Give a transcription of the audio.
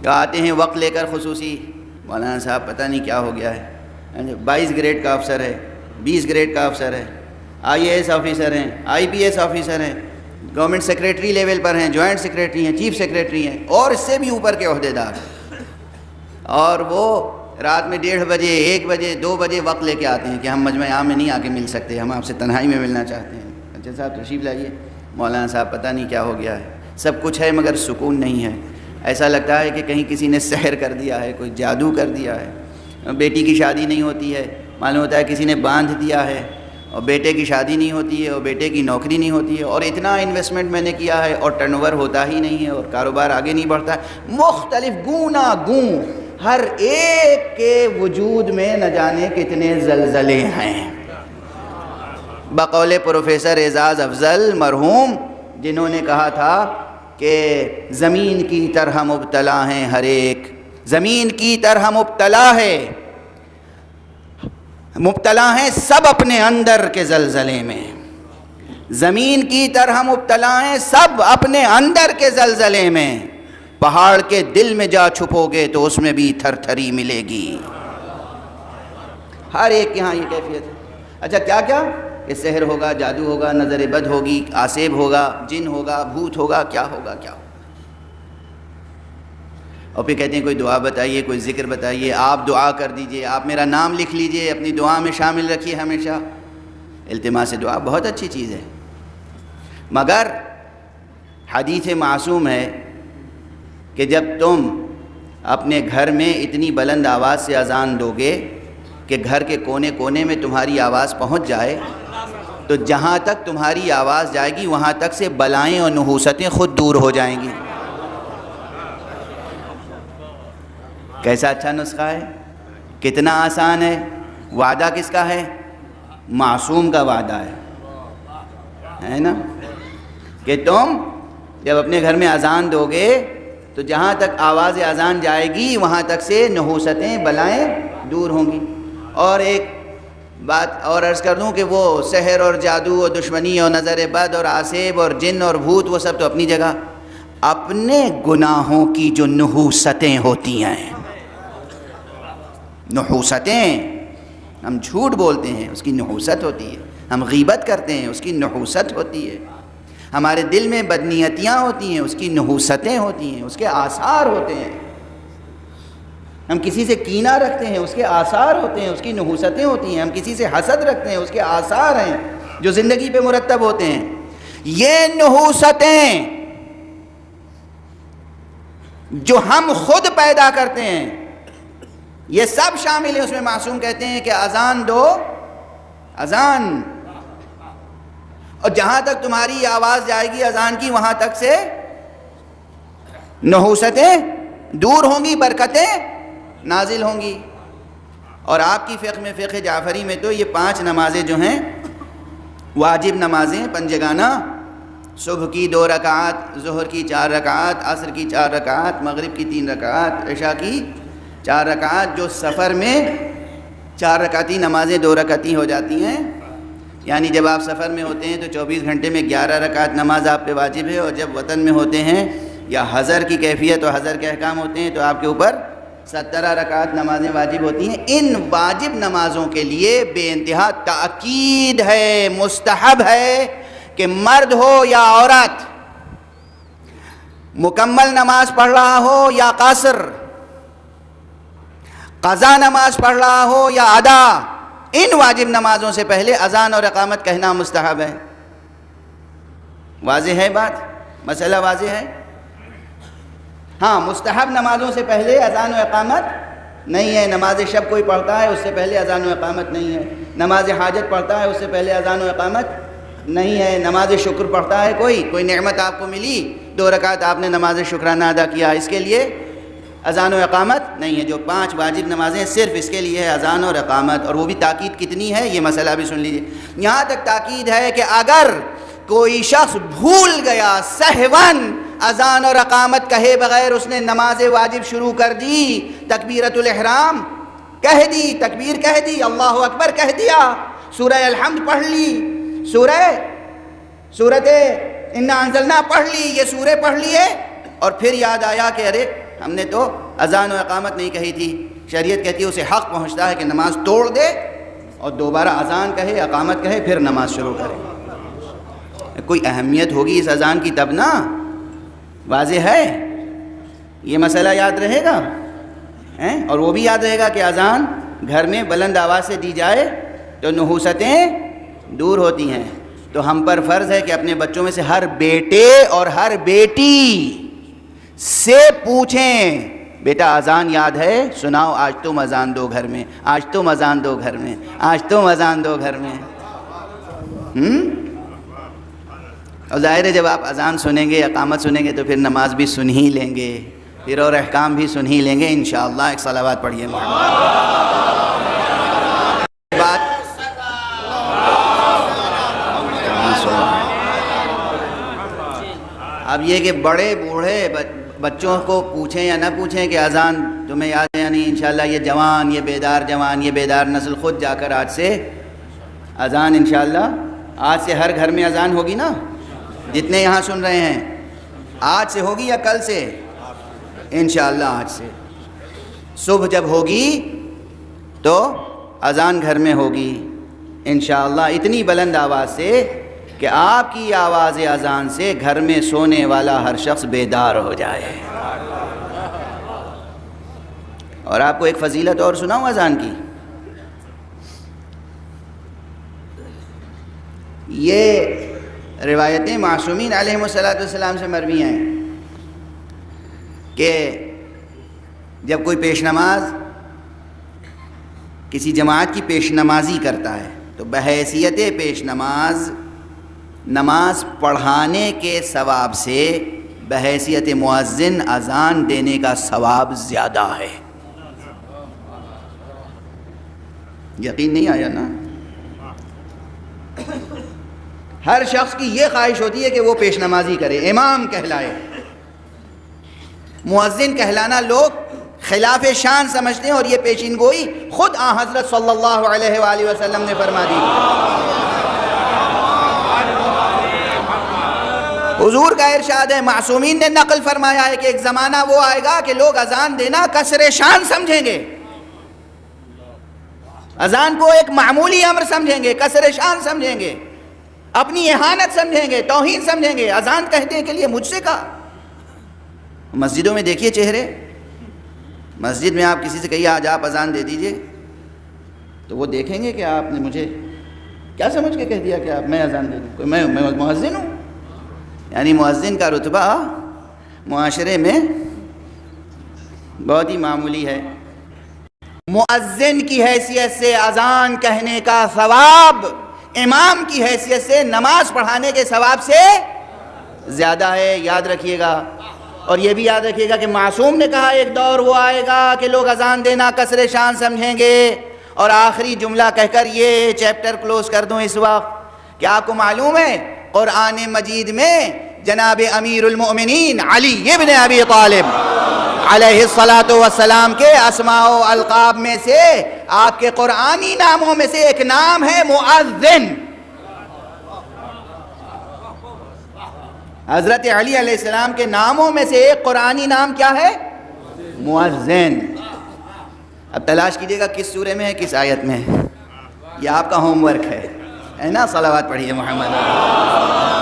جو آتے ہیں وقت لے کر خصوصی، مولانا صاحب پتہ نہیں کیا ہو گیا ہے، 22 گریڈ کا افسر ہے، 20 گریڈ کا افسر ہے، IAS آفیسر ہیں، IPS آفیسر ہیں، گورنمنٹ سیکریٹری لیول پر ہیں، جوائنٹ سیکریٹری ہیں، چیف سیکریٹری ہیں، اور اس سے بھی اوپر کے عہدے دار، اور وہ رات میں 1:30 بجے 1 بجے 2 بجے وقت لے کے آتے ہیں کہ ہم مجمع عام میں نہیں آ کے مل سکتے، ہم آپ سے تنہائی میں ملنا چاہتے ہیں۔ اچھا صاحب تشریف لائیے، مولانا صاحب پتہ نہیں کیا ہو گیا ہے، سب کچھ ہے مگر سکون نہیں ہے، ایسا لگتا ہے کہ کہیں کسی نے سحر کر دیا ہے، کوئی جادو کر دیا ہے، بیٹی کی شادی نہیں ہوتی ہے، معلوم ہوتا ہے کسی نے باندھ دیا ہے، اور بیٹے کی شادی نہیں ہوتی ہے، اور بیٹے کی نوکری نہیں ہوتی ہے، اور اتنا انویسٹمنٹ میں نے کیا ہے اور ٹرن اوور ہوتا ہی نہیں ہے، اور کاروبار آگے نہیں بڑھتا ہے، مختلف گوناگوں ہر ایک کے وجود میں نہ جانے کتنے زلزلے ہیں۔ بقول پروفیسر اعزاز افضل مرحوم، جنہوں نے کہا تھا کہ زمین کی طرح مبتلا ہیں ہر ایک، زمین کی طرح مبتلا ہے، مبتلا ہیں سب اپنے اندر کے زلزلے میں، زمین کی طرح مبتلا ہیں سب اپنے اندر کے زلزلے میں، پہاڑ کے دل میں جا چھپو گے تو اس میں بھی تھر تھری ملے گی۔ ہر ایک یہاں یہ کیفیت ہے۔ اچھا کیا کیا کہ سحر ہوگا، جادو ہوگا، نظر بد ہوگی، آسیب ہوگا، جن ہوگا، بھوت ہوگا، کیا ہوگا کیا ہوگا، اور پھر کہتے ہیں کوئی دعا بتائیے، کوئی ذکر بتائیے، آپ دعا کر دیجئے، آپ میرا نام لکھ لیجئے، اپنی دعا میں شامل رکھیے ہمیشہ۔ التماس دعا بہت اچھی چیز ہے، مگر حدیث معصوم ہے کہ جب تم اپنے گھر میں اتنی بلند آواز سے اذان دو گے کہ گھر کے کونے کونے میں تمہاری آواز پہنچ جائے، تو جہاں تک تمہاری آواز جائے گی وہاں تک سے بلائیں اور نحوستیں خود دور ہو جائیں گی۔ کیسا اچھا نسخہ ہے، کتنا آسان ہے، وعدہ کس کا ہے؟ معصوم کا وعدہ ہے نا، کہ تم جب اپنے گھر میں اذان دو گے تو جہاں تک آواز اذان جائے گی وہاں تک سے نحوستیں بلائیں دور ہوں گی۔ اور ایک بات اور عرض کر دوں کہ وہ سحر اور جادو اور دشمنی اور نظر بد اور آسیب اور جن اور بھوت وہ سب تو اپنی جگہ، اپنے گناہوں کی جو نحوستیں ہوتی ہیں، نحوستیں، ہم جھوٹ بولتے ہیں اس کی نحوست ہوتی ہے، ہم غیبت کرتے ہیں اس کی نحوست ہوتی ہے، ہمارے دل میں بدنیتیاں ہوتی ہیں اس کی نحوستیں ہوتی ہیں، اس کے آثار ہوتے ہیں، ہم کسی سے کینہ رکھتے ہیں اس کے آثار ہوتے ہیں، اس کی نحوستیں ہوتی ہیں، ہم کسی سے حسد رکھتے ہیں اس کے آثار ہیں جو زندگی پہ مرتب ہوتے ہیں۔ یہ نحوستیں جو ہم خود پیدا کرتے ہیں یہ سب شامل ہیں اس میں۔ معصوم کہتے ہیں کہ اذان دو، اذان، اور جہاں تک تمہاری آواز جائے گی اذان کی وہاں تک سے نحوستیں دور ہوں گی، برکتیں نازل ہوں گی۔ اور آپ کی فقہ میں، فقہ جعفری میں تو یہ 5 نمازیں جو ہیں واجب نمازیں پنجگانہ، صبح کی 2 رکعات، ظہر کی 4 رکعات، عصر کی 4 رکعات، مغرب کی 3 رکعات، عشاء کی 4 رکعات، جو سفر میں 4 رکعتی نمازیں 2 رکعتی ہو جاتی ہیں، یعنی جب آپ سفر میں ہوتے ہیں تو 24 گھنٹے میں 11 رکعت نماز آپ پہ واجب ہے، اور جب وطن میں ہوتے ہیں یا حضر کی کیفیت اور حضر کے احکام ہوتے ہیں تو آپ کے اوپر 17 رکعت نمازیں واجب ہوتی ہیں۔ ان واجب نمازوں کے لیے بے انتہا تاکید ہے، مستحب ہے کہ مرد ہو یا عورت، مکمل نماز پڑھ رہا ہو یا قاصر، قضا نماز پڑھ رہا ہو یا ادا، ان واجب نمازوں سے پہلے اذان اور اقامت کہنا مستحب ہے۔ واضح ہے بات، مسئلہ واضح ہے؟ ہاں، مستحب نمازوں سے پہلے اذان و اقامت نہیں ہے۔ نماز شب کوئی پڑھتا ہے اس سے پہلے اذان و اقامت نہیں ہے، نماز حاجت پڑھتا ہے اس سے پہلے اذان و اقامت نہیں ہے، نماز شکر پڑھتا ہے کوئی نعمت آپ کو ملی، 2 رکعت آپ نے نماز شکرانہ ادا کیا، اس کے لیے اذان و اقامت نہیں ہے۔ جو 5 واجب نمازیں صرف اس کے لیے ہے اذان اور اقامت، اور وہ بھی تاکید کتنی ہے یہ مسئلہ بھی سن لیجئے۔ یہاں تک تاکید ہے کہ اگر کوئی شخص بھول گیا سہواً اذان اور اقامت کہے بغیر اس نے نماز واجب شروع کر دی، تکبیرۃ الاحرام کہہ دی، تکبیر کہہ دی، اللہ اکبر کہہ دیا، سورہ الحمد پڑھ لی، سورۃ انا انزلنا پڑھ لی، یہ سورے پڑھ لیے، اور پھر یاد آیا کہ ارے ہم نے تو اذان و اقامت نہیں کہی تھی. شریعت کہتی ہے اسے حق پہنچتا ہے کہ نماز توڑ دے اور دوبارہ اذان کہے, اقامت کہے, پھر نماز شروع کرے. کوئی اہمیت ہوگی اس اذان کی تب نا. واضح ہے یہ مسئلہ, یاد رہے گا. اور وہ بھی یاد رہے گا کہ اذان گھر میں بلند آواز سے دی جائے تو نحوستیں دور ہوتی ہیں. تو ہم پر فرض ہے کہ اپنے بچوں میں سے ہر بیٹے اور ہر بیٹی سے پوچھیں, بیٹا اذان یاد ہے؟ سناؤ, آج تم اذان دو گھر میں, آج تم اذان دو گھر میں, آج تم اذان دو گھر میں. اور ظاہر ہے جب آپ اذان سنیں گے, اقامت سنیں گے تو پھر نماز بھی سن ہی لیں گے, پھر اور احکام بھی سن ہی لیں گے انشاءاللہ. ایک صلوات پڑھیے محمد. اب یہ کہ بڑے بوڑھے بچوں کو پوچھیں یا نہ پوچھیں کہ اذان تمہیں یاد ہے یا نہیں, انشاءاللہ یہ جوان, یہ بیدار جوان, یہ بیدار نسل خود جا کر آج سے اذان انشاءاللہ, آج سے ہر گھر میں اذان ہوگی نا. جتنے یہاں سن رہے ہیں آج سے ہوگی یا کل سے؟ انشاءاللہ آج سے. صبح جب ہوگی تو اذان گھر میں ہوگی انشاءاللہ اتنی بلند آواز سے کہ آپ کی آواز اذان سے گھر میں سونے والا ہر شخص بیدار ہو جائے. اور آپ کو ایک فضیلت اور سناؤں اذان کی. یہ روایتیں معصومین علیہم السلام سے مروی ہیں کہ جب کوئی پیش نماز کسی جماعت کی پیش نمازی کرتا ہے تو بحیثیت پیش نماز نماز پڑھانے کے ثواب سے بحیثیت مؤذن اذان دینے کا ثواب زیادہ ہے. یقین نہیں آیا نا؟ ہر شخص کی یہ خواہش ہوتی ہے کہ وہ پیش نمازی کرے, امام کہلائے. مؤذن کہلانا لوگ خلاف شان سمجھتے ہیں, اور یہ پیشین گوئی خود آن حضرت صلی اللہ علیہ وآلہ وسلم نے فرما دی. حضور کا ارشاد ہے, معصومین نے نقل فرمایا ہے کہ ایک زمانہ وہ آئے گا کہ لوگ اذان دینا کسر شان سمجھیں گے, اذان کو ایک معمولی امر سمجھیں گے, کسر شان سمجھیں گے, اپنی اہانت سمجھیں گے, توہین سمجھیں گے. اذان کہتے کے لیے مجھ سے کہا. مسجدوں میں دیکھیے چہرے, مسجد میں آپ کسی سے کہیے آج آپ اذان دے دیجئے تو وہ دیکھیں گے کہ آپ نے مجھے کیا سمجھ کے کہہ دیا کہ آپ میں اذان دے دوں, میں مؤذن ہوں. یعنی مؤذن کا رتبہ معاشرے میں بہت ہی معمولی ہے. مؤذن کی حیثیت سے اذان کہنے کا ثواب امام کی حیثیت سے نماز پڑھانے کے ثواب سے زیادہ ہے. یاد رکھیے گا. اور یہ بھی یاد رکھیے گا کہ معصوم نے کہا ایک دور وہ آئے گا کہ لوگ اذان دینا کسر شان سمجھیں گے. اور آخری جملہ کہہ کر یہ چیپٹر کلوز کر دوں اس وقت کہ آپ کو معلوم ہے قرآن مجید میں جناب امیر المؤمنین علی ابن ابی طالب علیہ الصلاۃ والسلام کے اسماء و القاب میں سے آپ کے قرآنی ناموں میں سے ایک نام ہے مؤذن. حضرت علی علیہ السلام کے ناموں میں سے ایک قرآنی نام کیا ہے؟ مؤذن. اب تلاش کیجئے گا کس سورے میں ہے, کس آیت میں ہے. یہ آپ کا ہوم ورک ہے نا. صلوات پڑھیے محمد.